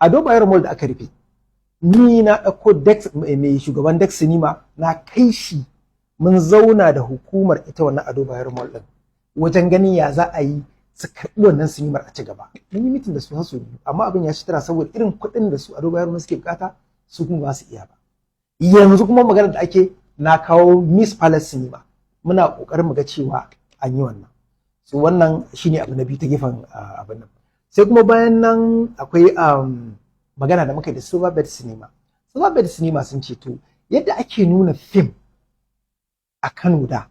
Ado Bayero Mall da aka rufe, ni na ɗauko Dex mai shugaban Dex Cinema na kai shi mun zauna da hukumar ita wannan Ado Bayero Mall din wajen ganin ya za a yi su karɓi wannan sinimar a ci gaba. Mun yi mitin da su har sau biyu, amma abin ya ci tara saboda irin kuɗin da su Ado Bayero suke bukata su kuma ba su iya ba. Yanzu kuma magana da ake na kawo Miss Palace Cinema, muna ƙoƙarin mu ga cewa an yi wannan. So wannan shine abu na biyu ta gefen abin nan. Sai kuma bayan nan akwai magana da muka yi da Silverbird Cinema. Silverbird Cinema sun ce to yadda ake nuna fim a Kano da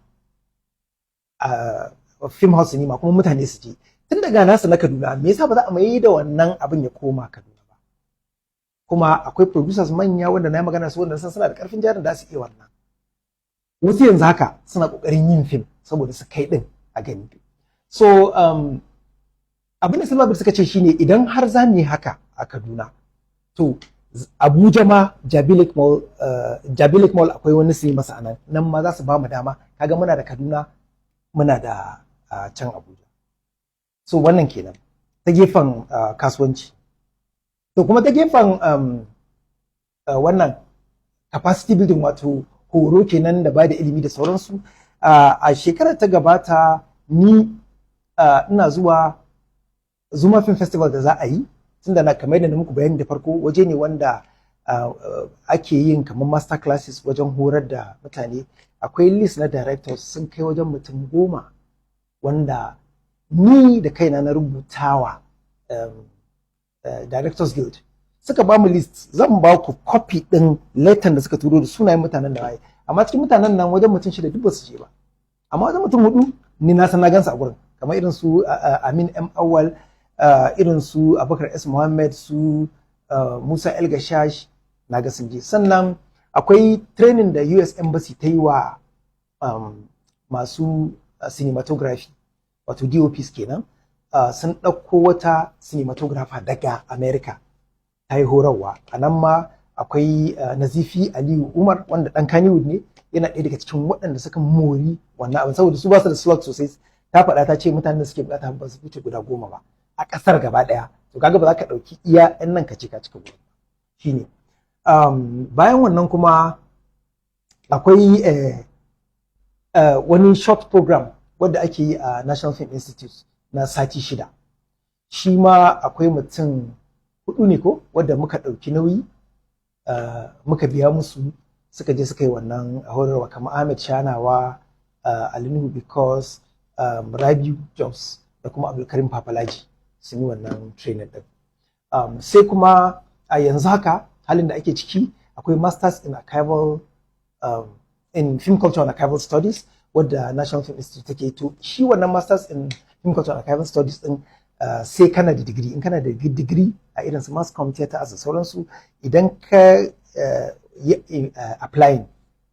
film house cinema kuma mutane su je tun daga nasu na Kaduna, me yasa ba za a mai da wannan abin ya koma Kaduna ba? Kuma akwai producers manya wanda na yi magana su wanda suna da karfin jarin da su iya wannan. Wasu yanzu haka suna kokarin yin fim saboda su kai din a gani. So abin da Silverbird suka ce shine idan har za mu yi haka a Kaduna, to Abuja ma Jabilik Mall akwai wani su yi masa anan, nan ma za su ba mu dama. Kaga muna da Kaduna, muna da can Abuja. So wannan kenan ta gefen kasuwanci. To kuma ta gefen wannan capacity building, wato horo kenan da ba da ilimi da sauransu. A shekarar ta gabata ni ina zuwa Zuma Film Festival da za a yi, tunda na kamar yadda muku bayani da farko, waje ne wanda ake yin kamar master classes wajen horar da mutane. Akwai list na directors sun kai wajen mutum 10 wanda ni da kaina na rubutawa Directors Guild. Suka ba mu list, zan ba ku copy din letter da suka turo da sunayen mutanen da waye, amma cikin mutanen nan wajen mutum 6 duk ba su je ba, amma wajen mutum 4 ni na san na gansu a gurin, kamar irin su Amin M Awal, irin su Abubakar S Muhammad, su Musa El Gashash, na ga sun je. Sannan akwai training da US Embassy ta yi wa masu cinematography, wato DOPs kenan. Sun ɗauko wata cinematographer daga America ta yi horarwa. A nan ma akwai Nazifi Aliyu Umar wanda ɗan Kannywood ne, yana ɗaya daga cikin waɗanda suka mori wannan abin saboda su ba su da slot sosai. Ta faɗa ta ce mutanen da suke buƙata ba su fice guda 10 ba a ƙasar gaba ɗaya. To kaga ba za ka ɗauki iya ɗan nan ka ce ka cika gurin shine. Bayan wannan kuma akwai wani short program wadda ake yi a National Film Institute na sati 6. Shi ma akwai mutum 4 ne ko wadda muka ɗauki nauyi, muka biya musu suka je suka yi wannan horarwa, kamar Ahmed Shanawa, Alinuhu Because, Rabiu Jobs da kuma Abdulkarim Papalaji sun yi wannan training din. Sai kuma a yanzu haka halin da ake ciki akwai Masters in Archival in Film Culture and Archival Studies wadda National Film Institute take. To shi wannan Masters in Film Culture and Archival Studies din sai kana da digiri. In kana da digiri a irin su Mass Com Theatre da sauransu, idan ka applying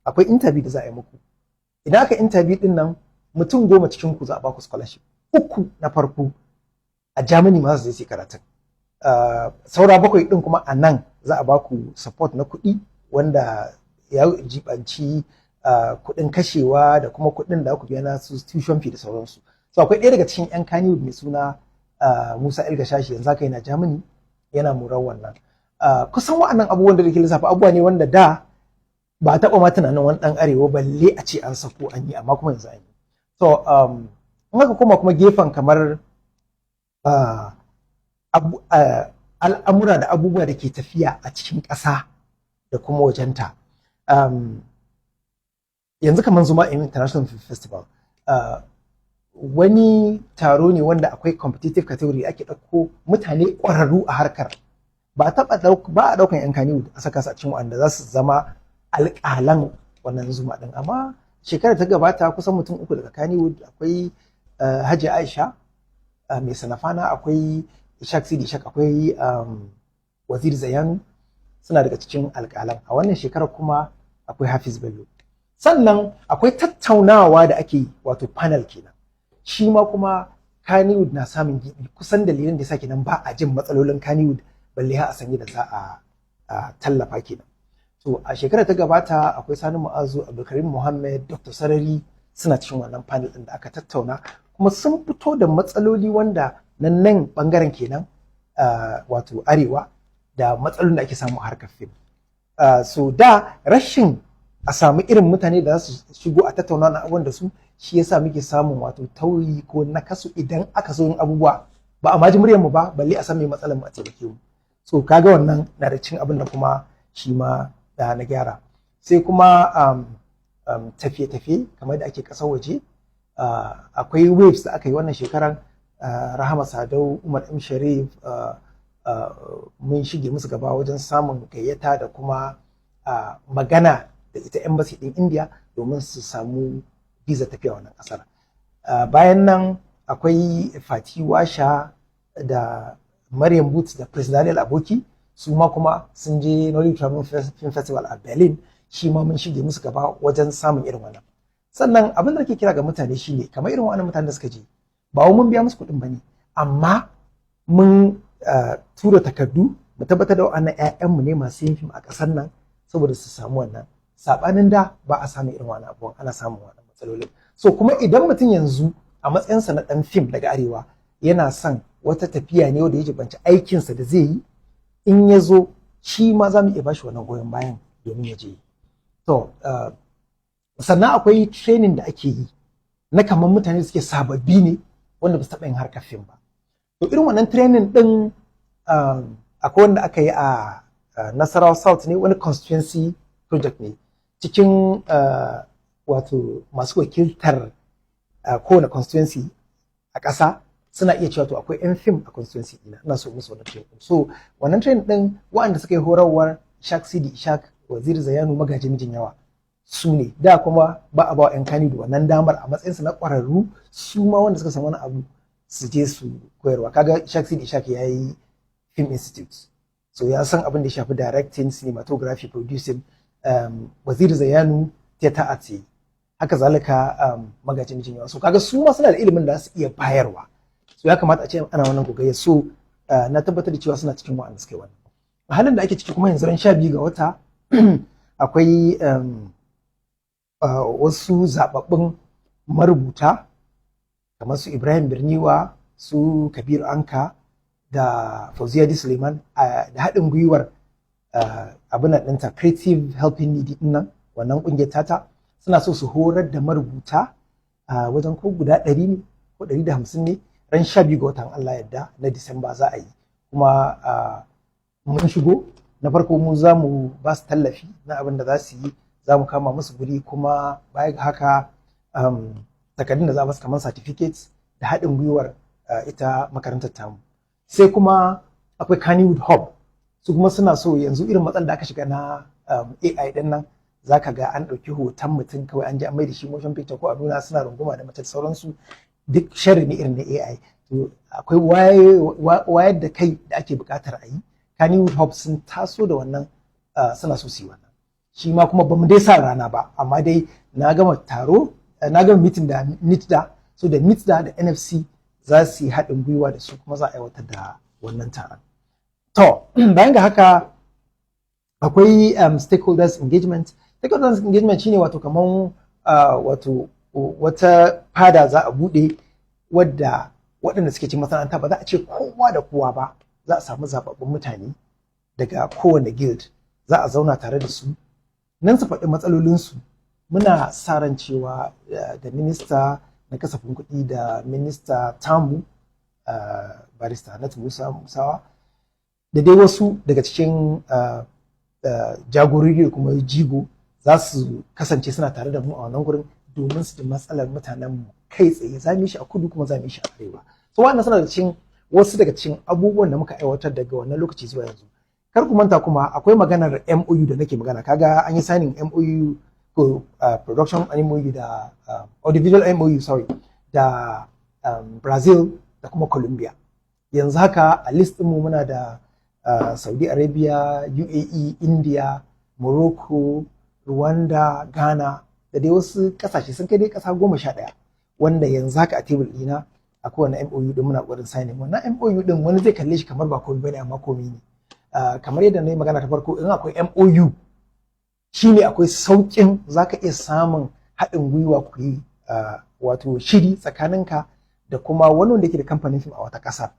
akwai interview da za a yi muku. Idan aka interview din nan mutum 10 cikin ku za a ba ku scholarship. 3 na farko a Germany ma zai karatun. Saura 7 din kuma a nan za a ba ku support na kuɗi wanda ya jibanci kuɗin kashewa da kuma kuɗin da ku biya na su tuition fee da sauransu. So akwai ɗaya daga cikin 'yan Kannywood mai suna Musa El Gashashi, yanzu haka yana Germany yana murar wannan. Kusan wa'annan abubuwan da ke lissafa abubuwa ne wanda da ba a taɓa ma tunanin wani ɗan arewa balle a ce an sako an yi, amma kuma yanzu an yi. So in aka koma kuma gefen kamar al'amura da abubuwa da ke tafiya a cikin ƙasa da kuma wajenta. Yanzu kamar Zuma International Film Festival, wani taro ne wanda akwai competitive category, ake ɗauko mutane ƙwararru a harkar. Ba a ɗaukan 'yan Kannywood a saka su a cikin wanda za su zama alƙalan wannan Zuma ɗin. Amma shekarar ta gabata kusan mutum 3 daga Kannywood, akwai Hajji Aisha mai Sanafana, akwai Ishaq Sidi Ishaq, akwai Wazir Zayanu, suna daga cikin alƙalan. A wannan shekarar kuma akwai Hafiz Bello. Sannan akwai tattaunawa da ake yi, wato panel kenan. Shi ma kuma Kannywood na samun gibi, kusan dalilin da yasa kenan ba a jin matsalolin Kannywood balle ha a sanye da za a tallafa kenan. To a shekarar ta gabata akwai Sani Mu'azu, Abdulkarim Muhammad, Dr. Sarari suna cikin wannan panel din da aka tattauna, kuma sun fito da matsaloli wanda nan bangaren kenan wato arewa da matsalolin da ake samu a harkar fim. So da rashin a samu irin mutane da za su shigo a tattauna na abubuwan da su, shi yasa muke samun wato tauyi ko nakasu idan aka so yin abubuwa ba a maji muryar mu ba, balle a san me matsalar mu a taimake mu. So kaga wannan na da cin abin da kuma shi ma da na gyara. Sai kuma tafiye-tafiye kamar da ake ƙasar waje, akwai waves da aka yi wannan shekaran, Rahama Sadau, Umar M Sharif, mun shige musu gaba wajen samun gayyata da kuma magana da ita embassy din India domin su samu visa tafiya wannan kasar. Bayan nan akwai Fati Washa da Maryam Boots da Prince Daniel Aboki, su ma kuma sun je Nollywood Travel Film Festival a Berlin, shi ma mun shige musu gaba wajen samun irin wannan. Sannan abin da nake kira ga mutane shine kamar irin wannan mutanen da suka je, ba mun biya musu kuɗin bane, amma mun tura takardu mu tabbatar da wannan ƴaƴanmu ne masu yin fim a ƙasar nan saboda su samu wannan. Sabanin da ba a samu irin wannan abubuwan, ana samun wannan matsalolin. So kuma idan mutum yanzu a matsayinsa na ɗan fim daga arewa yana son wata tafiya ne wanda ya jibanci aikinsa da zai yi, in ya zo shi ma za mu iya bashi wannan goyon bayan domin ya je. To sannan akwai training da ake yi na kamar mutane da suke sababbi ne wanda ba su taɓa yin harkar fim ba. To irin wannan training ɗin akwai wanda aka yi a Nasarawa South ne, wani constituency project ne cikin wato masu wakiltar kowane constituency a ƙasa suna iya cewa to akwai 'yan fim a constituency ɗina, ina so musu wannan training. So wannan training ɗin waɗanda suka yi horarwar Ishaq Sidi Ishaq, Waziri Zayanu, Magaji Mijin Yawa su ne. Da kuma ba a ba wa 'yan Kano da wannan damar a matsayinsu na ƙwararru su ma wanda suka san wani abu su je su koyarwa. Kaga Ishaq Sidi Ishaq ya yi Film Institute, so ya san abin da ya shafi directing, cinematography, producing. Waziri Zayanu theater arts, haka zalika Magaji Mijin Yawa. So kaga su ma suna da ilimin da su iya bayarwa, so ya kamata a ce ana wannan gogayya. So na tabbatar da cewa suna cikin wa'anda suke wannan. A halin da ake ciki kuma yanzu ran 12 ga wata akwai wasu zababbun marubuta kamar su Ibrahim Birniwa, su Kabiru Anka da Fauziya Suleiman da haɗin gwiwar abin nan ɗinta Creative Helping Needy nan, wannan ƙungiyar tata suna so su horar da marubuta wajen ko guda 100 ne ko 150 ne ran 12 ga watan Allah yadda na Disamba za a yi. Kuma mun shigo na farko mu za mu ba su tallafi na abin da za su yi, za mu kama musu guri, kuma baya ga haka takardun da za mu kamar certificates da haɗin gwiwar ita makarantar tamu. Sai kuma akwai Kannywood Hub, su kuma suna so yanzu irin matsalar da aka shiga na AI din nan, za ka ga an ɗauki hoton mutum kawai an je an mai da shi motion picture ko a nuna suna runguma da mace da sauransu, duk sharri ne irin na AI. To akwai wayar da kai da ake buƙatar a yi. Kannywood Hub sun taso da wannan, suna so su yi wannan. Shi ma kuma ba mu dai sa rana ba, amma dai na gama taro, na gama meeting da NITDA, so da NITDA da NFC za su yi haɗin gwiwa da su kuma za a aiwatar da wannan taron. To bayan ga haka akwai stakeholders engagement. Stakeholders engagement shine wato kaman wato wata fada za a buɗe wadda waɗanda suke cikin masana'anta ba za a ce kowa da kowa ba, za a samu zababbun mutane daga kowane guild, za a zauna tare da su nan su faɗi matsalolinsu. Muna sa ran cewa da minista na kasafin kuɗi da minista tamu barista Hannatu Musawa da dai wasu daga cikin jagorori da kuma jigo za su kasance suna tare da mu a wannan gurin domin su ji matsalar mutanen mu kai tsaye. Za mu yi shi a kudu kuma za mu yi shi a arewa. So wannan suna da cikin wasu daga cikin abubuwan da muka aiwatar daga wannan lokaci zuwa yanzu. Kar ku manta kuma akwai maganar MOU da nake magana. Kaga an yi signing MOU ko production MOU da audiovisual MOU da Brazil da kuma Colombia. Yanzu haka a list mu muna da Saudi Arabia, UAE, India, Morocco, Rwanda, Ghana da dai wasu kasashe sun kai dai kasa 11 wanda yanzu haka a tebur ɗina akwai wani MOU din muna ƙoƙarin signing. Wannan MOU din wani zai kalle shi kamar ba komai bane, amma komai ne. Kamar yadda na yi magana ta farko, in akwai MOU shine akwai sauƙin zaka iya samun haɗin gwiwa ku yi wato shiri tsakaninka da kuma wani wanda yake da kamfanin fim a wata ƙasa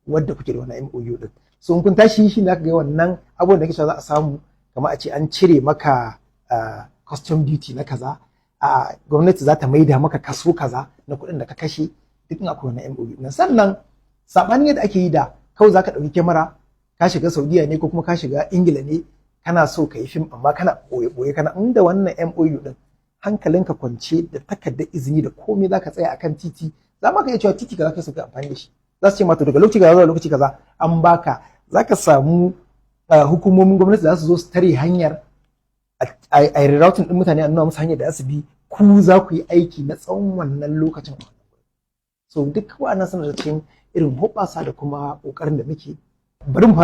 wadda kuke da wannan MOU din. so in kun tashi shi ne aka ga wannan abubuwan da kake cewa za a samu kamar a ce an cire maka custom duty na kaza, gwamnati za ta maida maka kaso kaza na kuɗin da ka kashe, duk in akwai wannan MOU na. Sannan sabanin yadda ake yi da kawai za ka ɗauki kyamara ka shiga Saudiya ne ko kuma ka shiga Ingila ne kana so ka yi fim amma kana ɓoye kana inda wannan MOU din hankalinka kwance da takardar izini da komai za ka tsaya akan titi, za ma ka iya cewa titi kaza kai suka amfani da shi, za su ce mata daga lokaci kaza zuwa lokaci kaza an baka, za ka samu hukumomin gwamnati za su zo su tare hanyar a rerouting din mutane a nuna musu hanyar da za su bi, ku za ku yi aiki na tsawon wannan lokacin. So duk wa'annan suna da cikin irin hoɓɓasa da kuma ƙoƙarin da muke. Bari mu